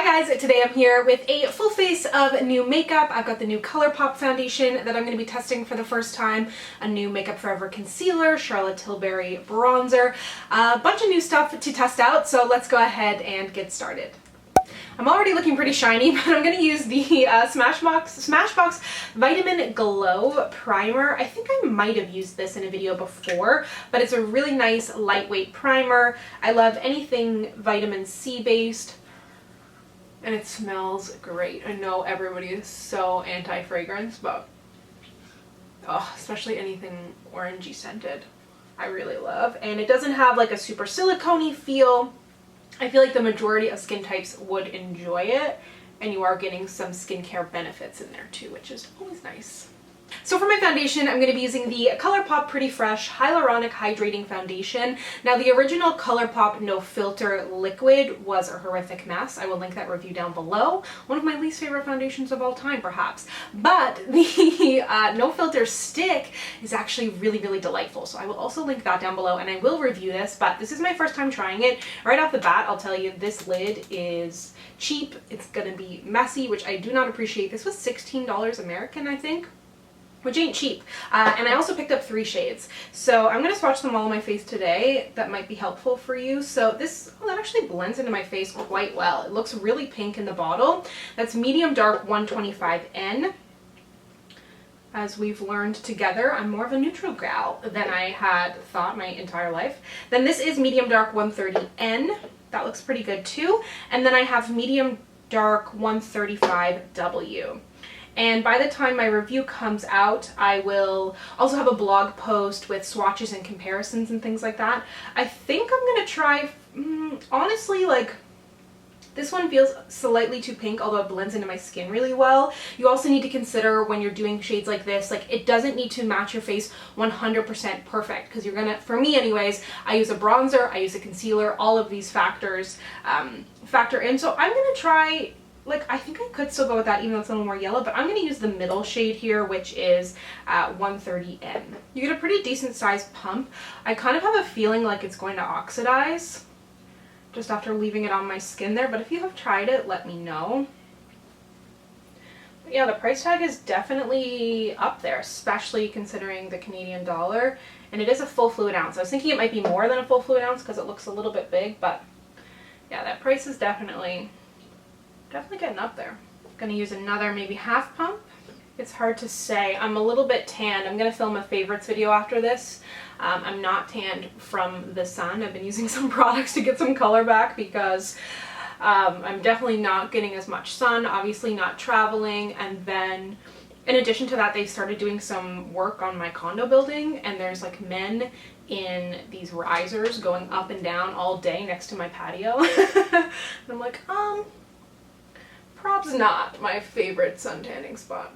Hi guys, today I'm here with a full face of new makeup. I've got the new Colourpop foundation that I'm going to be testing for the first time, a new Makeup Forever concealer, Charlotte Tilbury bronzer, a bunch of new stuff to test out, so let's go ahead and get started. I'm already looking pretty shiny, but I'm going to use the Smashbox Vitamin Glow Primer. I think I might have used this in a video before, but it's a really nice lightweight primer. I love anything vitamin C based. And it smells great. I know everybody is so anti-fragrance, but especially anything orangey scented, I really love. And it doesn't have like a super silicone-y feel. I feel like the majority of skin types would enjoy it, and you are getting some skincare benefits in there too, which is always nice. So for my foundation, I'm going to be using the Colourpop Pretty Fresh Hyaluronic Hydrating Foundation. Now the original Colourpop No Filter liquid was a horrific mess. I will link that review down below. One of my least favorite foundations of all time, perhaps. But the No Filter stick is actually really, really delightful. So I will also link that down below, and I will review this, but this is my first time trying it. Right off the bat, I'll tell you, this lid is cheap. It's going to be messy, which I do not appreciate. This was $16 American, I think, which ain't cheap. And I also picked up 3 shades. So I'm going to swatch them all on my face today. That might be helpful for you. So this, that actually blends into my face quite well. It looks really pink in the bottle. That's medium dark 125N. As we've learned together, I'm more of a neutral gal than I had thought my entire life. Then this is medium dark 130N. That looks pretty good too. And then I have medium dark 135W. And by the time my review comes out, I will also have a blog post with swatches and comparisons and things like that. I think I'm going to try, honestly, like, this one feels slightly too pink, although it blends into my skin really well. You also need to consider when you're doing shades like this, like, it doesn't need to match your face 100% perfect, because you're gonna, for me anyways, I use a bronzer, I use a concealer, all of these factors factor in. So I'm going to try, like, I think I could still go with that even though it's a little more yellow, but I'm going to use the middle shade here, which is 130N. You get a pretty decent sized pump. I kind of have a feeling like it's going to oxidize just after leaving it on my skin there, but if you have tried it, let me know. But yeah, the price tag is definitely up there, especially considering the Canadian dollar, and it is a full fluid ounce. I was thinking it might be more than a full fluid ounce because it looks a little bit big, but yeah, that price is definitely getting up there. I'm gonna use another maybe half pump. It's hard to say. I'm a little bit tanned. I'm gonna film a favorites video after this. I'm not tanned from the sun. I've been using some products to get some color back because I'm definitely not getting as much sun, obviously not traveling, and then in addition to that, they started doing some work on my condo building, and there's like men in these risers going up and down all day next to my patio. And I'm like, prob's not my favorite sun tanning spot.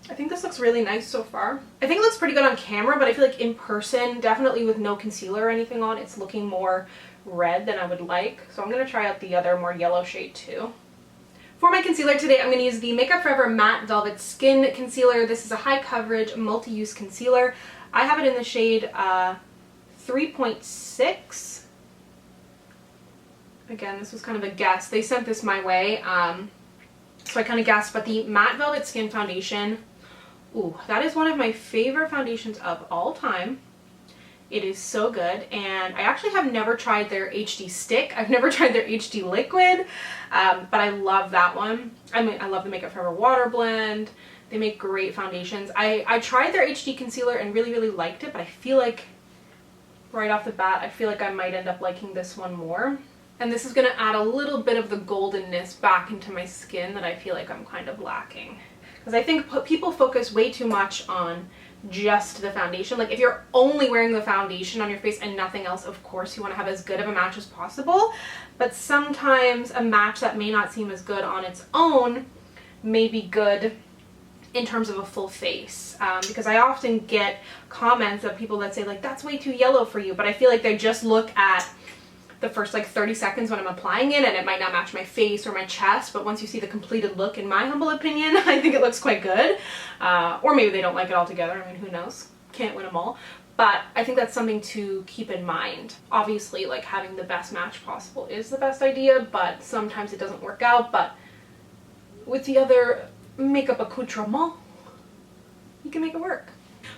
I think this looks really nice so far. I think it looks pretty good on camera, but I feel like in person, definitely with no concealer or anything on, it's looking more red than I would like. So I'm going to try out the other more yellow shade too. For my concealer today, I'm going to use the Makeup Forever Matte Velvet Skin Concealer. This is a high coverage multi-use concealer. I have it in the shade 3.6. Again, this was kind of a guess. They sent this my way. So I kind of guessed, but the Matte Velvet Skin Foundation, ooh, that is one of my favorite foundations of all time. It is so good, and I actually have never tried their HD stick. I've never tried their HD liquid, but I love that one. I mean, I love the Makeup Forever Water Blend. They make great foundations. I tried their HD concealer and really, really liked it, but I feel like right off the bat, I feel like I might end up liking this one more. And this is going to add a little bit of the goldenness back into my skin that I feel like I'm kind of lacking. Because I think people focus way too much on just the foundation. Like, if you're only wearing the foundation on your face and nothing else, of course you want to have as good of a match as possible. But sometimes a match that may not seem as good on its own may be good in terms of a full face. Because I often get comments of people that say, like, that's way too yellow for you. But I feel like they just look at the first like 30 seconds when I'm applying it, and it might not match my face or my chest, but once you see the completed look, in my humble opinion, I think it looks quite good. Or maybe they don't like it altogether. I mean, who knows? Can't win them all. But I think that's something to keep in mind. Obviously, like, having the best match possible is the best idea, but sometimes it doesn't work out. But with the other makeup accoutrement, you can make it work.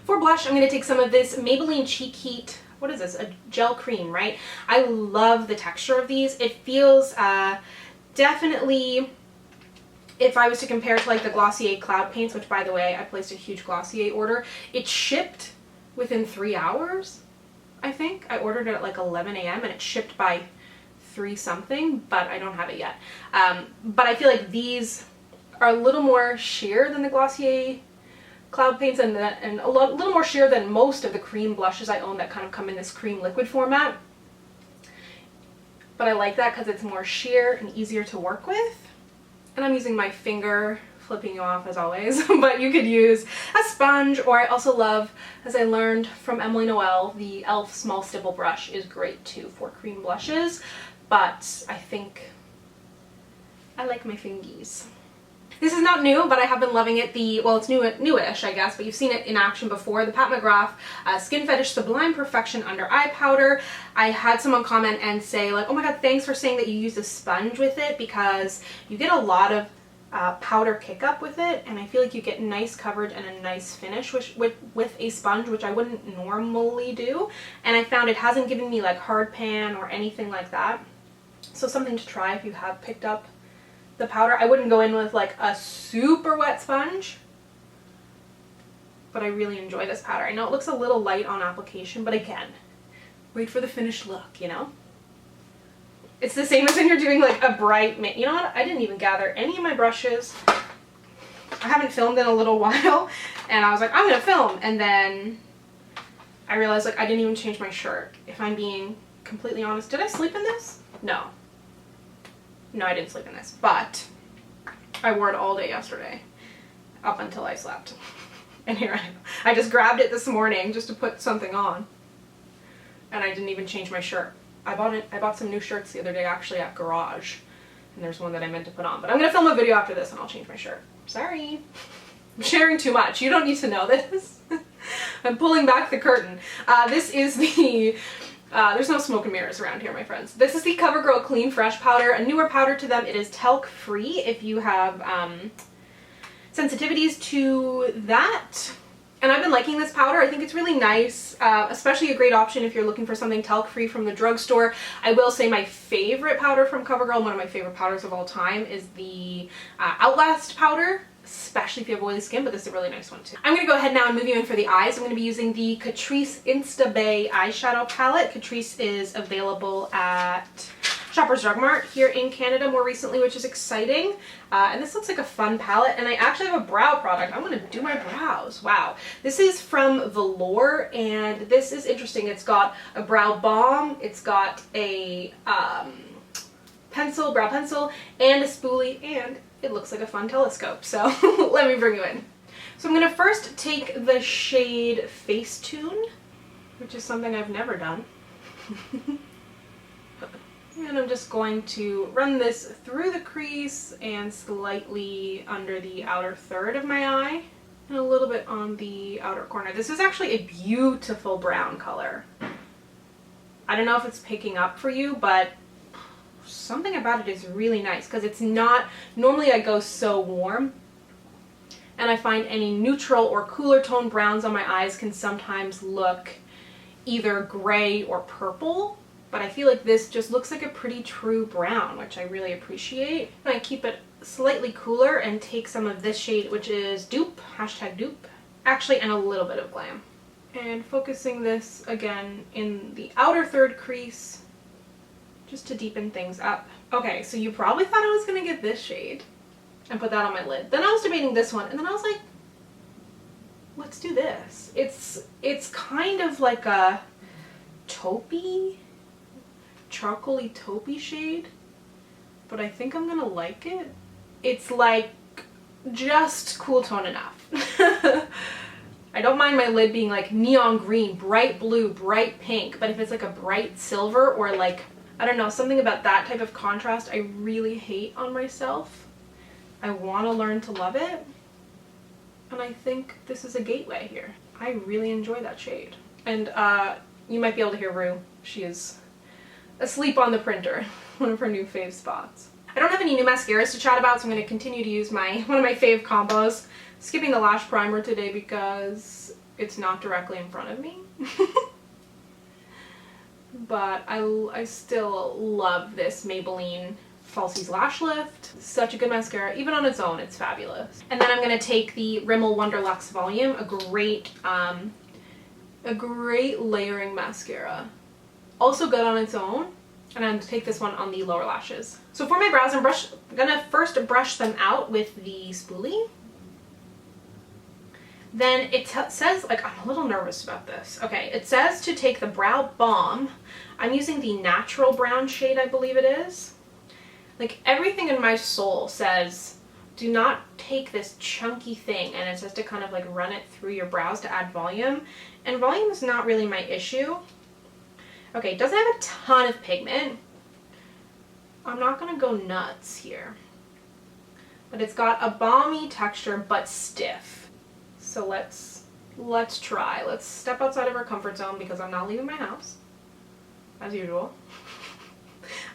For blush, I'm going to take some of this Maybelline Cheek Heat. What is this? A gel cream, right? I love the texture of these. It feels definitely, if I was to compare to like the Glossier Cloud Paints, which by the way, I placed a huge Glossier order. It shipped within 3 hours, I think. I ordered it at like 11 a.m. and it shipped by 3 something, but I don't have it yet. But I feel like these are a little more sheer than the Glossier Cloud Paints and a little more sheer than most of the cream blushes I own that kind of come in this cream liquid format. But I like that because it's more sheer and easier to work with. And I'm using my finger, flipping you off as always, but you could use a sponge, or I also love, as I learned from Emily Noel, the e.l.f. small stipple brush is great too for cream blushes, but I think I like my fingies. This is not new, but I have been loving it. Well, it's newish, I guess, but you've seen it in action before. The Pat McGrath Skin Fetish Sublime Perfection Under Eye Powder. I had someone comment and say, like, oh my god, thanks for saying that you use a sponge with it, because you get a lot of powder kick-up with it, and I feel like you get nice coverage and a nice finish with a sponge, which I wouldn't normally do. And I found it hasn't given me like hard pan or anything like that. So something to try if you have picked up the powder. I wouldn't go in with like a super wet sponge, but I really enjoy this powder. I know it looks a little light on application, but again, wait for the finished look, you know? It's the same as when you're doing like a bright, you know what? I didn't even gather any of my brushes. I haven't filmed in a little while, and I was like, I'm gonna film, and then I realized like I didn't even change my shirt. If I'm being completely honest, did I sleep in this? No. No, I didn't sleep in this, but I wore it all day yesterday, up until I slept. And here I am. I just grabbed it this morning just to put something on, and I didn't even change my shirt. I bought some new shirts the other day actually at Garage, and there's one that I meant to put on, but I'm gonna film a video after this and I'll change my shirt. Sorry. I'm sharing too much. You don't need to know this. I'm pulling back the curtain. This is the there's no smoke and mirrors around here, my friends. This is the CoverGirl Clean Fresh powder, a newer powder to them. It is talc free if you have sensitivities to that. And I've been liking this powder. I think it's really nice, especially a great option if you're looking for something talc free from the drugstore. I will say my favorite powder from CoverGirl, one of my favorite powders of all time, is the Outlast powder, especially if you have oily skin, but this is a really nice one too. I'm going to go ahead now and move you in for the eyes. I'm going to be using the Catrice Insta Bay eyeshadow palette. Catrice is available at Shoppers Drug Mart here in Canada more recently, which is exciting. And this looks like a fun palette, and I actually have a brow product. I'm going to do my brows. Wow. This is from Velour, and this is interesting. It's got a brow balm, it's got a brow pencil, and a spoolie, and it looks like a fun telescope. So let me bring you in. So I'm going to first take the shade Facetune, which is something I've never done. And I'm just going to run this through the crease and slightly under the outer third of my eye, and a little bit on the outer corner. This is actually a beautiful brown color. I don't know if it's picking up for you, but something about it is really nice because it's not, normally I go so warm, and I find any neutral or cooler tone browns on my eyes can sometimes look either gray or purple. But I feel like this just looks like a pretty true brown, which I really appreciate. And I keep it slightly cooler and take some of this shade, which is Dupe, #Dupe, actually, and a little bit of Glam. And focusing this again in the outer third crease, just to deepen things up. Okay, so you probably thought I was gonna get this shade and put that on my lid. Then I was debating this one, and then I was like, let's do this. It's kind of like a taupey, charcoaly taupey shade, but I think I'm gonna like it. It's like just cool tone enough. I don't mind my lid being like neon green, bright blue, bright pink, but if it's like a bright silver or like, I don't know, something about that type of contrast I really hate on myself. I want to learn to love it, and I think this is a gateway here. I really enjoy that shade. And you might be able to hear Rue. She is asleep on the printer, one of her new fave spots. I don't have any new mascaras to chat about, so I'm going to continue to use one of my fave combos. Skipping the lash primer today because it's not directly in front of me. But I still love this Maybelline Falsies Lash Lift. Such a good mascara. Even on its own, it's fabulous. And then I'm going to take the Rimmel Wonder Luxe Volume, a great layering mascara. Also good on its own. And I'm going to take this one on the lower lashes. So for my brows, I'm going to first brush them out with the spoolie. Then it says, like, I'm a little nervous about this. Okay, it says to take the Brow Balm. I'm using the Natural Brown shade, I believe it is. Like, everything in my soul says, do not take this chunky thing, and it says to kind of like run it through your brows to add volume. And volume is not really my issue. Okay, it doesn't have a ton of pigment. I'm not gonna go nuts here. But it's got a balmy texture, but stiff. So let's try. Let's step outside of our comfort zone because I'm not leaving my house, as usual.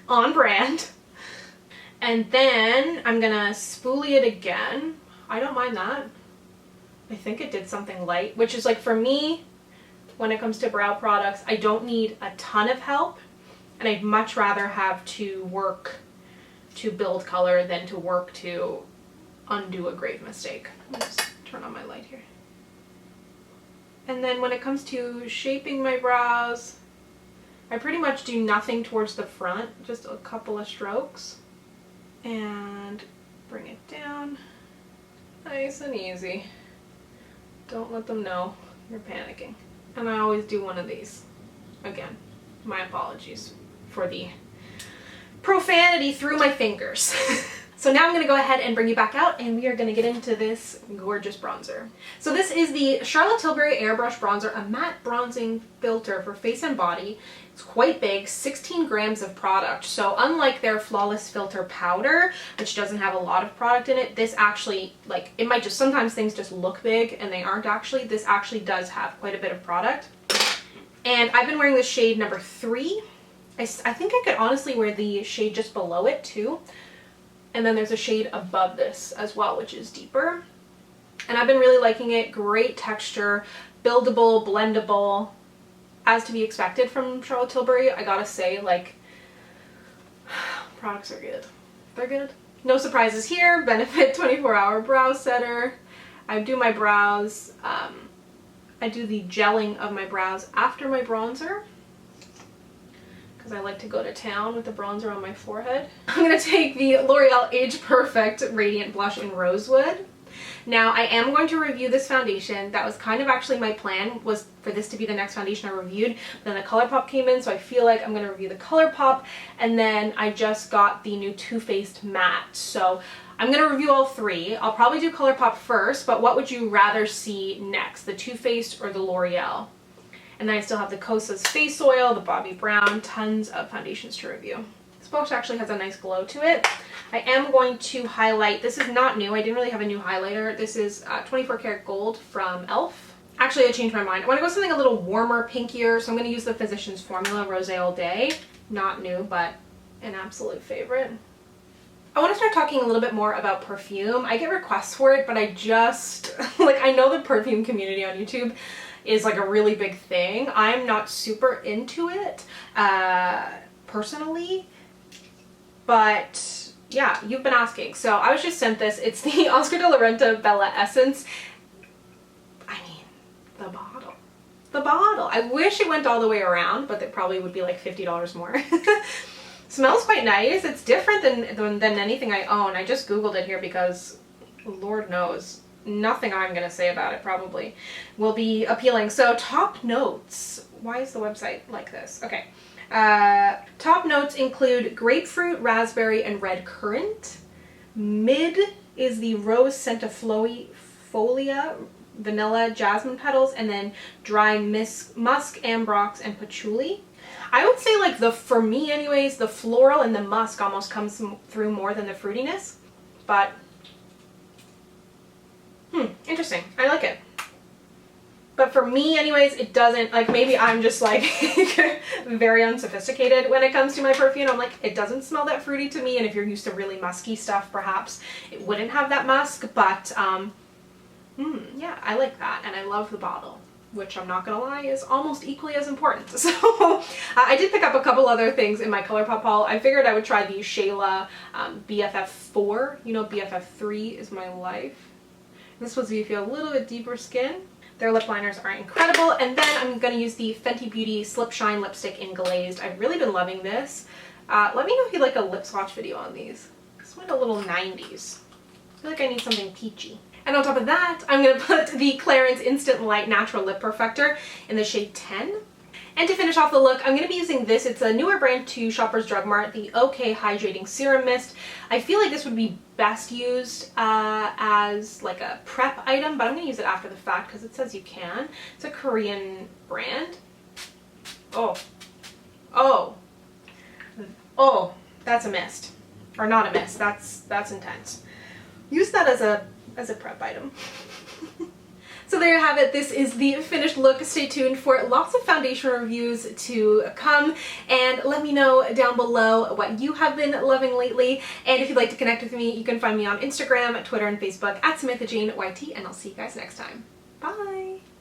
On brand. And then I'm gonna spoolie it again. I don't mind that. I think it did something light, which is like, for me, when it comes to brow products, I don't need a ton of help, and I'd much rather have to work to build color than to work to undo a grave mistake. Let's turn on my light here. And then when it comes to shaping my brows, I pretty much do nothing towards the front, just a couple of strokes. And bring it down, nice and easy. Don't let them know you're panicking. And I always do one of these. Again, my apologies for the profanity through my fingers. So now I'm going to go ahead and bring you back out, and we are going to get into this gorgeous bronzer. So this is the Charlotte Tilbury Airbrush Bronzer, a matte bronzing filter for face and body. It's quite big, 16 grams of product. So unlike their Flawless Filter Powder, which doesn't have a lot of product in it, this actually, like, it might just, sometimes things just look big and they aren't actually. This actually does have quite a bit of product. And I've been wearing this shade number 3. I think I could honestly wear the shade just below it too. And then there's a shade above this as well, which is deeper. And I've been really liking it. Great texture, buildable, blendable, as to be expected from Charlotte Tilbury. I gotta say, like, products are good. They're good. No surprises here. Benefit 24-hour brow setter. I do my brows. I do the gelling of my brows after my bronzer, because I like to go to town with the bronzer on my forehead. I'm going to take the L'Oreal Age Perfect Radiant Blush in Rosewood. Now, I am going to review this foundation. That was kind of actually my plan, was for this to be the next foundation I reviewed. Then the Colourpop came in, so I feel like I'm going to review the Colourpop. And then I just got the new Too Faced Matte. So I'm going to review all 3. I'll probably do Colourpop first, but what would you rather see next, the Too Faced or the L'Oreal? And then I still have the Kosas Face Oil, the Bobbi Brown, tons of foundations to review. This box actually has a nice glow to it. I am going to highlight, this is not new, I didn't really have a new highlighter. This is 24 karat gold from e.l.f. Actually, I changed my mind. I want to go something a little warmer, pinkier, so I'm going to use the Physicians Formula Rosé All Day. Not new, but an absolute favorite. I want to start talking a little bit more about perfume. I get requests for it, but I just, like, I know the perfume community on YouTube is like a really big thing. I'm not super into it, personally, but yeah, you've been asking. So I was just sent this. It's the Oscar de la Renta Bella Essence. I mean, the bottle. The bottle. I wish it went all the way around, but it probably would be like $50 more. Smells quite nice. It's different than anything I own. I just Googled it here because Lord knows, nothing I'm going to say about it probably will be appealing. So top notes. Why is the website like this? Okay. Top notes include grapefruit, raspberry, and red currant. Mid is the rose centifolia, vanilla, jasmine petals, and then dry musk, ambrox, and patchouli. I would say, like, for me anyways, the floral and the musk almost comes through more than the fruitiness, but interesting. I like it. But for me anyways, it doesn't, like, maybe I'm just like very unsophisticated when it comes to my perfume. I'm like, it doesn't smell that fruity to me, and if you're used to really musky stuff, perhaps it wouldn't have that musk, but yeah, I like that, and I love the bottle, which I'm not gonna lie is almost equally as important. So I did pick up a couple other things in my Colourpop haul. I figured I would try the Shayla BFF4. You know, BFF3 is my life. This was if you feel a little bit deeper skin. Their lip liners are incredible. And then I'm going to use the Fenty Beauty Slip Shine Lipstick in Glazed. I've really been loving this. Let me know if you'd like a lip swatch video on these. This went a little 90s. I feel like I need something peachy. And on top of that, I'm going to put the Clarins Instant Light Natural Lip Perfector in the shade 10. And to finish off the look, I'm going to be using this. It's a newer brand to Shoppers Drug Mart, the OK Hydrating Serum Mist. I feel like this would be best used as like a prep item, but I'm going to use it after the fact because it says you can. It's a Korean brand. Oh, that's a mist. Or not a mist. That's intense. Use that as a prep item. So there you have it. This is the finished look. Stay tuned for lots of foundation reviews to come, and let me know down below what you have been loving lately. And if you'd like to connect with me, you can find me on Instagram, Twitter, and Facebook at SamanthaJaneYT, and I'll see you guys next time. Bye!